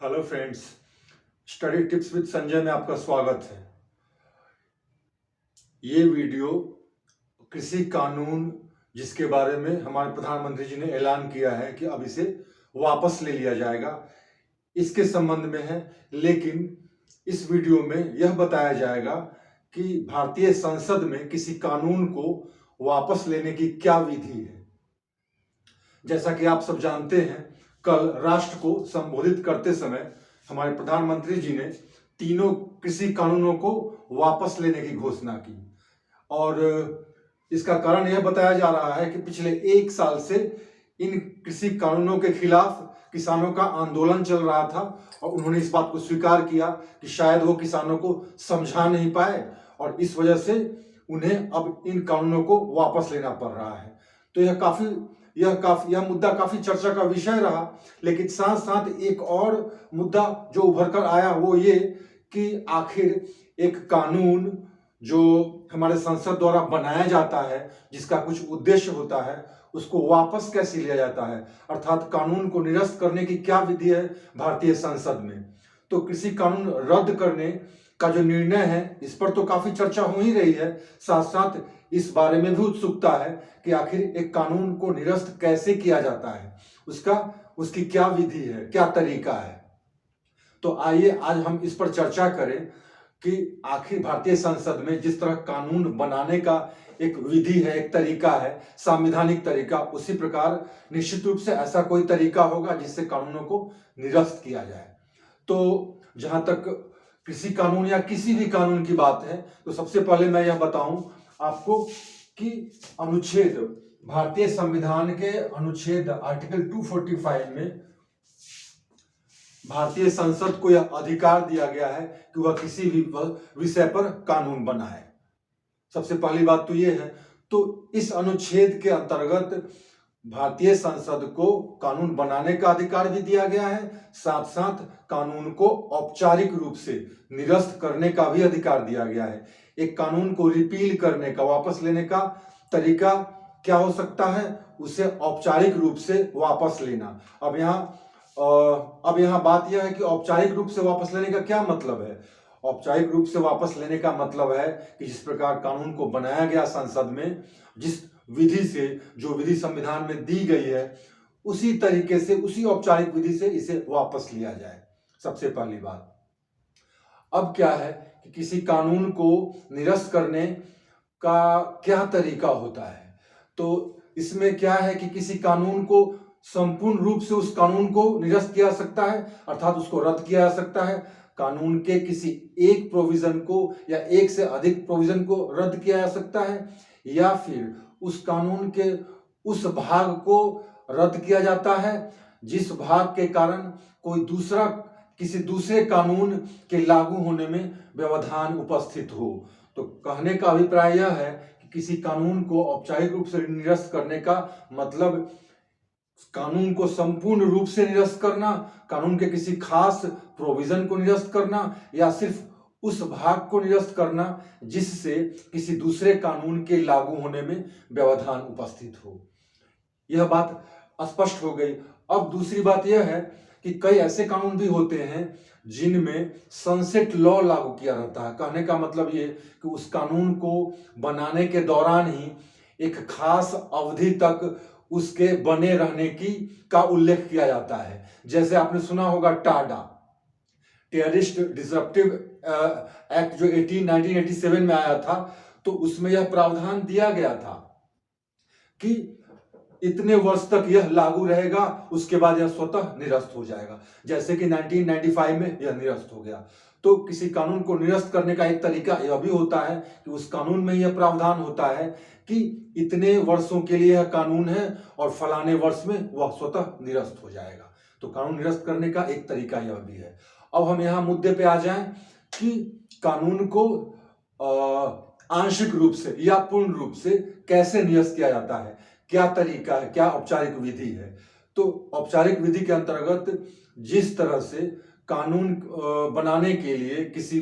Hello friends, study tips with Sanjay में आपका स्वागत है। ये वीडियो कृषि कानून जिसके बारे में हमारे प्रधानमंत्री जी ने ऐलान किया है कि अब इसे वापस ले लिया जाएगा, इसके संबंध में है। लेकिन इस वीडियो में यह बताया जाएगा कि भारतीय संसद में किसी कानून को वापस लेने की क्या विधि है। जैसा कि आप सब जानते हैं, कल राष्ट्र को संबोधित करते समय हमारे प्रधानमंत्री जी ने तीनों कृषि कानूनों को वापस लेने की घोषणा की और इसका कारण यह बताया जा रहा है कि पिछले 1 साल से इन कृषि कानूनों के खिलाफ किसानों का आंदोलन चल रहा था और उन्होंने इस बात को स्वीकार किया कि शायद वो किसानों को समझा नहीं पाए और इस वजह से उन्हें अब इन कानूनों को वापस लेना पड़ रहा है। तो यह मुद्दा काफी चर्चा का विषय रहा। लेकिन साथ साथ एक और मुद्दा जो उभर कर आया वो ये कि आखिर एक कानून जो हमारे संसद द्वारा बनाया जाता है, जिसका कुछ उद्देश्य होता है, उसको वापस कैसे लिया जाता है, अर्थात कानून को निरस्त करने की क्या विधि है भारतीय संसद में। तो कृषि कानून रद्द करने का जो निर्णय है, इस पर तो काफी चर्चा हो ही रही है। साथ साथ इस बारे में भी उत्सुकता है कि आखिर एक कानून को निरस्त कैसे किया जाता है, उसकी क्या विधि है, क्या तरीका है। तो आइए आज हम इस पर चर्चा करें कि आखिर भारतीय संसद में जिस तरह कानून बनाने का एक विधि है, एक तरीका है, संवैधानिक तरीका, उसी प्रकार निश्चित रूप से ऐसा कोई तरीका होगा जिससे कानूनों को निरस्त किया जाए। तो जहां तक कृषि कानून या किसी भी कानून की बात है, तो सबसे पहले मैं यह बताऊं आपको कि भारतीय संविधान के अनुच्छेद आर्टिकल 245 में भारतीय संसद को यह अधिकार दिया गया है कि वह किसी भी विषय पर कानून बनाए। सबसे पहली बात तो यह है। तो इस अनुच्छेद के अंतर्गत भारतीय संसद को कानून बनाने का अधिकार भी दिया गया है, साथ साथ कानून को औपचारिक रूप से निरस्त करने का भी अधिकार दिया गया है। एक कानून को रिपील करने का, वापस लेने का तरीका क्या हो सकता है? उसे औपचारिक रूप से वापस लेना। अब यहाँ बात यह है कि औपचारिक रूप से वापस लेने का क्या मतलब है। औपचारिक रूप से वापस लेने का मतलब है कि जिस प्रकार कानून को बनाया गया संसद में, जिस विधि से, जो विधि संविधान में दी गई है, उसी तरीके से, उसी औपचारिक विधि से इसे वापस लिया जाए। सबसे पहली बात। अब क्या है कि किसी कानून को निरस्त करने का क्या तरीका होता है। तो इसमें क्या है कि किसी कानून को संपूर्ण रूप से, उस कानून को निरस्त किया जा सकता है, अर्थात उसको रद्द किया जा सकता है। कानून के किसी एक प्रोविजन को या एक से अधिक प्रोविजन को रद्द किया जा सकता है, या फिर उस कानून के उस भाग को रद्द किया जाता है जिस भाग के कारण किसी दूसरे कानून के लागू होने में व्यवधान उपस्थित हो। तो कहने का अभिप्राय यह है कि किसी कानून को औपचारिक रूप से निरस्त करने का मतलब कानून को संपूर्ण रूप से निरस्त करना, कानून के किसी खास प्रोविजन को निरस्त करना, या सिर्फ उस भाग को निरस्त करना जिससे किसी दूसरे कानून के लागू होने में व्यवधान उपस्थित हो। यह बात स्पष्ट हो गई। अब दूसरी बात यह है कि कई ऐसे कानून भी होते हैं जिनमें सनसेट लॉ लागू किया रहता है। कहने का मतलब ये कि उस कानून को बनाने के दौरान ही एक खास अवधि तक उसके बने रहने का उल्लेख किया जाता है। जैसे आपने सुना होगा टाडा, टेररिस्ट डिसरप्टिव एक्ट, जो 1987 में आया था, तो उसमें यह प्रावधान दिया गया था कि इतने वर्ष तक यह लागू रहेगा, उसके बाद यह स्वतः निरस्त हो जाएगा। जैसे कि 1995 में यह निरस्त हो गया। तो किसी कानून को निरस्त करने का एक तरीका यह भी होता है कि उस कानून में यह प्रावधान होता है कि इतने वर्षों के लिए यह कानून है और फलाने वर्ष में वह स्वतः निरस्त हो जाएगा। तो कानून निरस्त करने का एक तरीका यह भी है। अब हम यहाँ मुद्दे पे आ जाएं कि कानून को आंशिक रूप से या पूर्ण रूप से कैसे निरस्त किया जाता है, क्या तरीका है, क्या औपचारिक विधि है। तो औपचारिक विधि के अंतर्गत जिस तरह से कानून बनाने के लिए किसी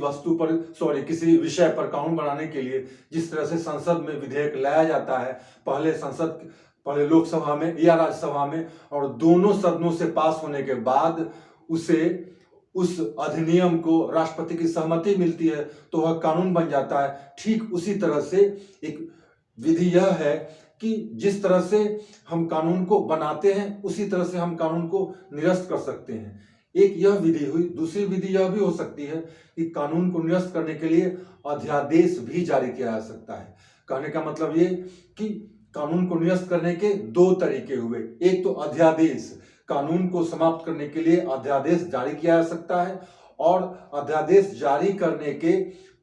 विषय पर कानून बनाने के लिए जिस तरह से संसद में विधेयक लाया जाता है, पहले लोकसभा में या राज्यसभा में, और दोनों सदनों से पास होने के बाद उसे उस अधिनियम को राष्ट्रपति की सहमति मिलती है तो वह कानून बन जाता है। ठीक उसी तरह से एक विधि यह है कि जिस तरह से हम कानून को बनाते हैं उसी तरह से हम कानून को निरस्त कर सकते हैं। एक यह विधि हुई। दूसरी विधि यह भी हो सकती है कि कानून को निरस्त करने के लिए अध्यादेश भी जारी किया जा सकता है। कहने का मतलब ये कि कानून को निरस्त करने के दो तरीके हुए। एक तो अध्यादेश, कानून को समाप्त करने के लिए अध्यादेश जारी किया जा सकता है और अध्यादेश जारी करने के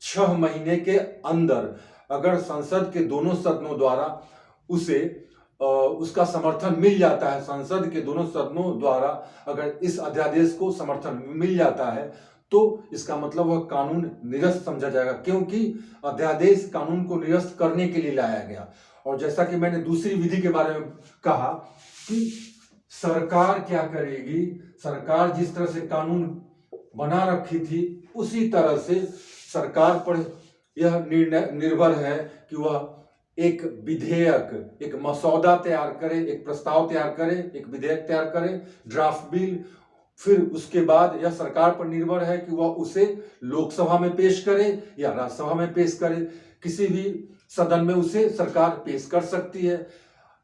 6 महीने के अंदर अगर संसद के दोनों सदनों द्वारा उसका समर्थन मिल जाता है, संसद के दोनों सदनों द्वारा अगर इस अध्यादेश को समर्थन मिल जाता है तो इसका मतलब वह कानून निरस्त समझा जाएगा, क्योंकि अध्यादेश कानून को निरस्त करने के लिए लाया गया। और जैसा कि मैंने दूसरी विधि के बारे में कहा कि सरकार क्या करेगी, सरकार जिस तरह से कानून बना रखी थी उसी तरह से सरकार पर यह निर्णय निर्भर है कि वह एक विधेयक, एक मसौदा तैयार करे, एक प्रस्ताव तैयार करे, एक विधेयक तैयार करे, ड्राफ्ट बिल। फिर उसके बाद यह सरकार पर निर्भर है कि वह उसे लोकसभा में पेश करे या राज्यसभा में पेश करे। किसी भी सदन में उसे सरकार पेश कर सकती है।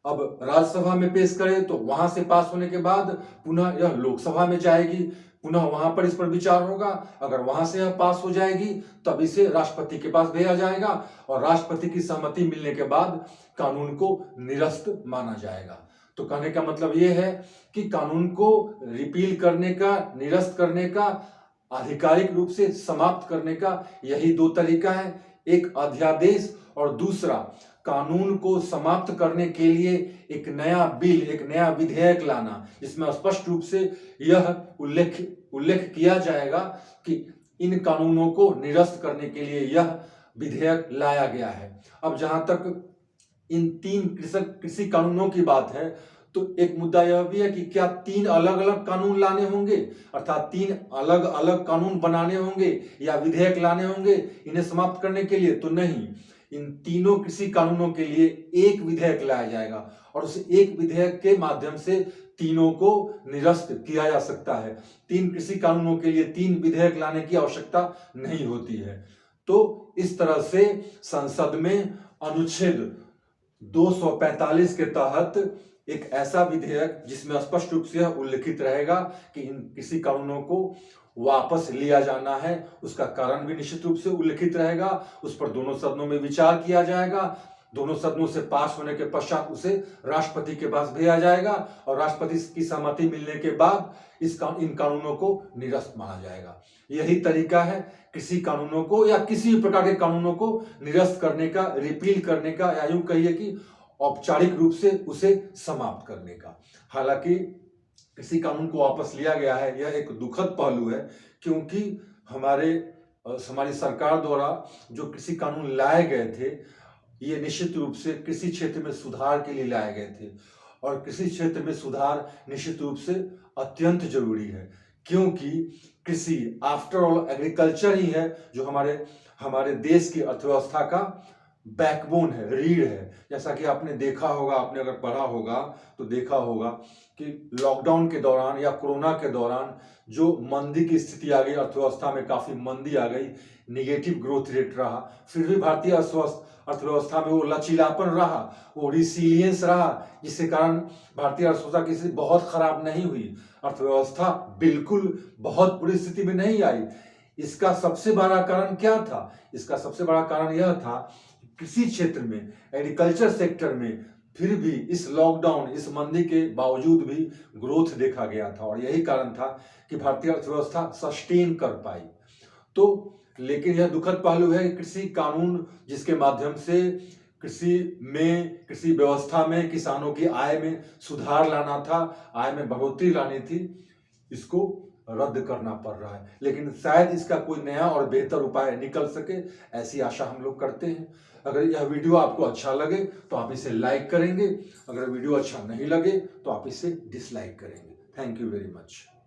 अब राज्यसभा में पेश करे तो वहां से पास होने के बाद पुनः यह लोकसभा में जाएगी, पुनः वहां पर इस पर विचार होगा। अगर वहां से यह पास हो जाएगी तब इसे राष्ट्रपति के पास भेजा जाएगा और राष्ट्रपति की सहमति मिलने के बाद कानून को निरस्त माना जाएगा। तो कहने का मतलब यह है कि कानून को रिपील करने का, निरस्त करने का, आधिकारिक रूप से समाप्त करने का यही दो तरीका है। एक अध्यादेश और दूसरा कानून को समाप्त करने के लिए एक नया बिल, एक नया विधेयक लाना, जिसमें स्पष्ट रूप से यह उल्लेख किया जाएगा कि इन कानूनों को निरस्त करने के लिए यह विधेयक लाया गया है। अब जहां तक इन 3 कृषि कानूनों की बात है तो एक मुद्दा यह भी है कि क्या 3 अलग अलग कानून लाने होंगे, अर्थात 3 अलग अलग कानून बनाने होंगे या विधेयक लाने होंगे इन्हें समाप्त करने के लिए? तो नहीं, इन तीनों कृषि कानूनों के लिए एक विधेयक लाया जाएगा और उस एक विधेयक के माध्यम से तीनों को निरस्त किया जा सकता है। 3 कृषि कानूनों के लिए 3 विधेयक लाने की आवश्यकता नहीं होती है। तो इस तरह से संसद में अनुच्छेद 245 के तहत एक ऐसा विधेयक जिसमें स्पष्ट रूप से उल्लेखित रहेगा कि इन कृषि कानूनों को वापस लिया जाना है, उसका कारण भी निश्चित रूप से उल्लेखित रहेगा। उस पर दोनों सदनों में विचार किया जाएगा, दोनों सदनों से पास होने के पश्चात उसे राष्ट्रपति के पास भेजा जाएगा और राष्ट्रपति की सहमति मिलने के बाद इन कानूनों को निरस्त माना जाएगा। यही तरीका है कृषि कानूनों को या किसी भी प्रकार के कानूनों को निरस्त करने का, रिपील करने का, या यूं कहिए कि औपचारिक रूप से उसे समाप्त करने का। हालांकि कृषि कानून को वापस लिया गया है, यह एक दुखद पहलू है, क्योंकि हमारी सरकार द्वारा जो कृषि कानून लाए गए थे ये निश्चित रूप से कृषि क्षेत्र में सुधार के लिए लाए गए थे और कृषि क्षेत्र में सुधार निश्चित रूप से अत्यंत जरूरी है, क्योंकि कृषि आफ्टर ऑल एग्रीकल्चर ही है जो हमारे देश की अर्थव्यवस्था का बैकबोन है, रीढ़ है। जैसा कि आपने देखा होगा, आपने अगर पढ़ा होगा तो देखा होगा कि लॉकडाउन के दौरान या कोरोना के दौरान जो मंदी की स्थिति आ गई, अर्थव्यवस्था में काफी मंदी आ गई, निगेटिव ग्रोथ रेट रहा, फिर भी भारतीय अर्थव्यवस्था में वो लचीलापन रहा, वो रिसिलियंस रहा, जिसके कारण भारतीय अर्थव्यवस्था की स्थिति बहुत खराब नहीं हुई, अर्थव्यवस्था बिल्कुल बहुत बुरी स्थिति में नहीं आई। इसका सबसे बड़ा कारण क्या था? इसका सबसे बड़ा कारण यह था कृषि क्षेत्र में, एग्रीकल्चर सेक्टर में फिर भी इस लॉकडाउन, इस मंदी के बावजूद भी ग्रोथ देखा गया था और यही कारण था कि भारतीय अर्थव्यवस्था सस्टेन कर पाई। तो लेकिन यह दुखद पहलू है कि कृषि कानून जिसके माध्यम से कृषि व्यवस्था में किसानों की आय में सुधार लाना था, आय में बढ़ोतरी लानी थी, इसको रद्द करना पड़ रहा है। लेकिन शायद इसका कोई नया और बेहतर उपाय निकल सके, ऐसी आशा हम लोग करते हैं। अगर यह वीडियो आपको अच्छा लगे तो आप इसे लाइक करेंगे, अगर वीडियो अच्छा नहीं लगे तो आप इसे डिसलाइक करेंगे। Thank you very much.